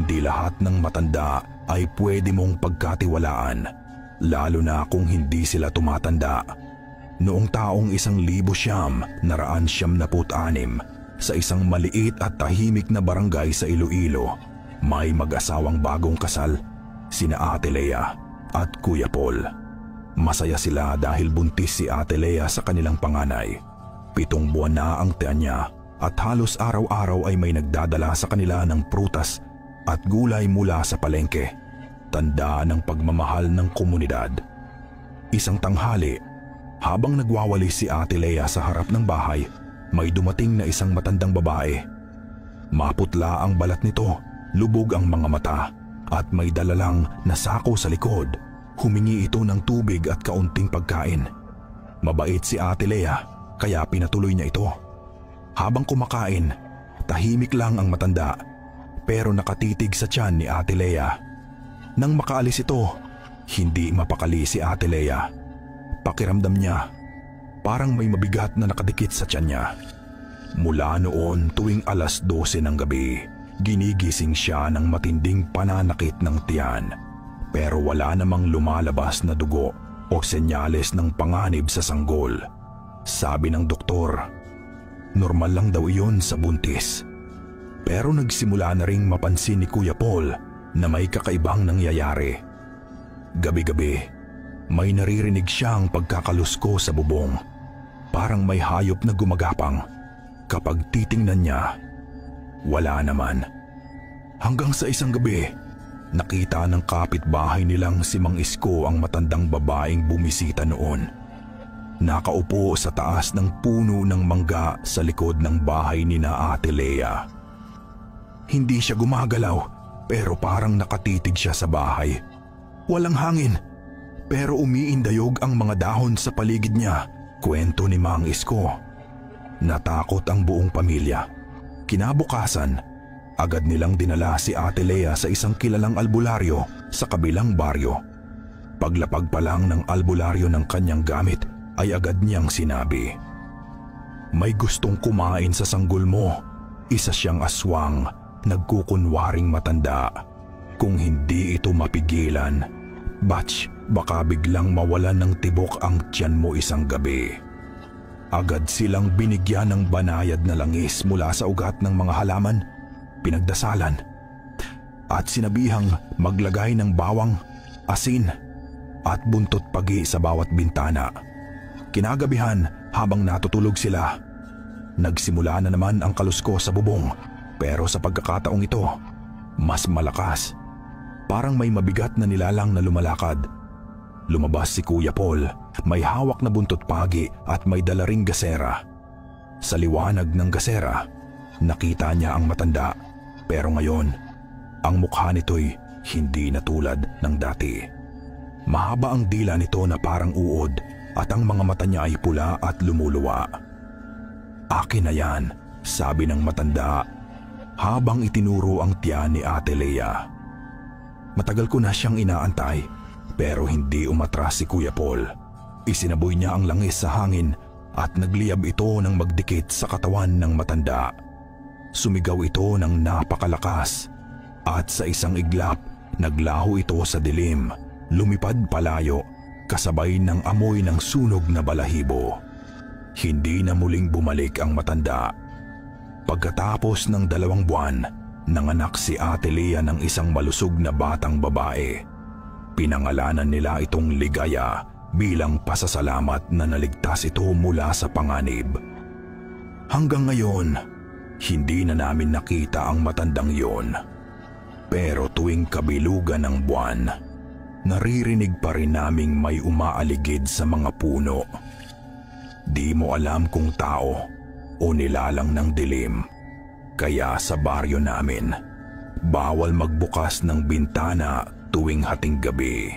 hindi lahat ng matanda ay pwede mong pagkatiwalaan, lalo na kung hindi sila tumatanda. Noong taong 1996, sa isang maliit at tahimik na barangay sa Iloilo, may mag-asawang bagong kasal, sina Ate Lea at Kuya Paul. Masaya sila dahil buntis si Ate Lea sa kanilang panganay. 7 buwan na ang tiyan niya at halos araw-araw ay may nagdadala sa kanila ng prutas at gulay mula sa palengke, tanda ng pagmamahal ng komunidad. Isang tanghali, habang nagwawalis si Ate Lea sa harap ng bahay, may dumating na isang matandang babae. Maputla ang balat nito, lubog ang mga mata, at may dalalang na sako sa likod. Humingi ito ng tubig at kaunting pagkain. Mabait si Ate Lea, kaya pinatuloy niya ito. Habang kumakain, tahimik lang ang matanda, pero nakatitig sa tiyan ni Ate Lea. Nang makaalis ito, hindi mapakali si Ate Lea. Pakiramdam niya, parang may mabigat na nakadikit sa tiyan niya. Mula noon, tuwing 12:00 ng gabi, ginigising siya ng matinding pananakit ng tiyan. Pero wala namang lumalabas na dugo o senyales ng panganib sa sanggol. Sabi ng doktor, normal lang daw iyon sa buntis. Pero nagsimula na ring mapansin ni Kuya Paul na may kakaibang nangyayari. Gabi-gabi, may naririnig siyang pagkakalusko sa bubong. Parang may hayop na gumagapang. Kapag titingnan niya, wala naman. Hanggang sa isang gabi, nakita ng kapitbahay nilang si Mang Isko ang matandang babaeng bumisita noon. Nakaupo sa taas ng puno ng mangga sa likod ng bahay ni na Ate Lea. Hindi siya gumagalaw, pero parang nakatitig siya sa bahay. Walang hangin, pero umiindayog ang mga dahon sa paligid niya, kwento ni Mang Isko. Natakot ang buong pamilya. Kinabukasan, agad nilang dinala si Ate Lea sa isang kilalang albularyo sa kabilang baryo. Paglapag pa lang ng albularyo ng kanyang gamit ay agad niyang sinabi, "May gustong kumain sa sanggol mo." Isa siyang aswang, nagkukunwaring matanda. Kung hindi ito mapigilan, batch, baka biglang mawalan ng tibok ang tiyan mo isang gabi. Agad silang binigyan ng banayad na langis mula sa ugat ng mga halaman, pinagdasalan, at sinabihang maglagay ng bawang, asin, at buntot pagi sa bawat bintana. Kinagabihan, habang natutulog sila, nagsimula na naman ang kalusko sa bubong, pero sa pagkakataong ito, mas malakas. Parang may mabigat na nilalang na lumalakad. Lumabas si Kuya Paul, may hawak na buntot pagi at may dala ring gasera. Sa liwanag ng gasera, nakita niya ang matanda, pero ngayon, ang mukha nito'y hindi na tulad ng dati. Mahaba ang dila nito na parang uod at ang mga mata niya ay pula at lumuluwa. "Akin na yan," sabi ng matanda habang itinuro ang tiyan ni Ate Lea. Matagal ko na siyang inaantay, pero hindi umatras si Kuya Paul. Isinaboy niya ang langis sa hangin at nagliyab ito ng magdikit sa katawan ng matanda. Sumigaw ito ng napakalakas at sa isang iglap, naglaho ito sa dilim, lumipad palayo, kasabay ng amoy ng sunog na balahibo. Hindi na muling bumalik ang matanda. Pagkatapos ng 2 buwan, nanganak si Ate Lea ng isang malusog na batang babae. Pinangalanan nila itong Ligaya bilang pasasalamat na naligtas ito mula sa panganib. Hanggang ngayon, hindi na namin nakita ang matandang yon. Pero tuwing kabilugan ng buwan, naririnig pa rin naming may umaaligid sa mga puno. Di mo alam kung tao o nilalang ng dilim. Kaya sa baryo namin, bawal magbukas ng bintana tuwing hating gabi.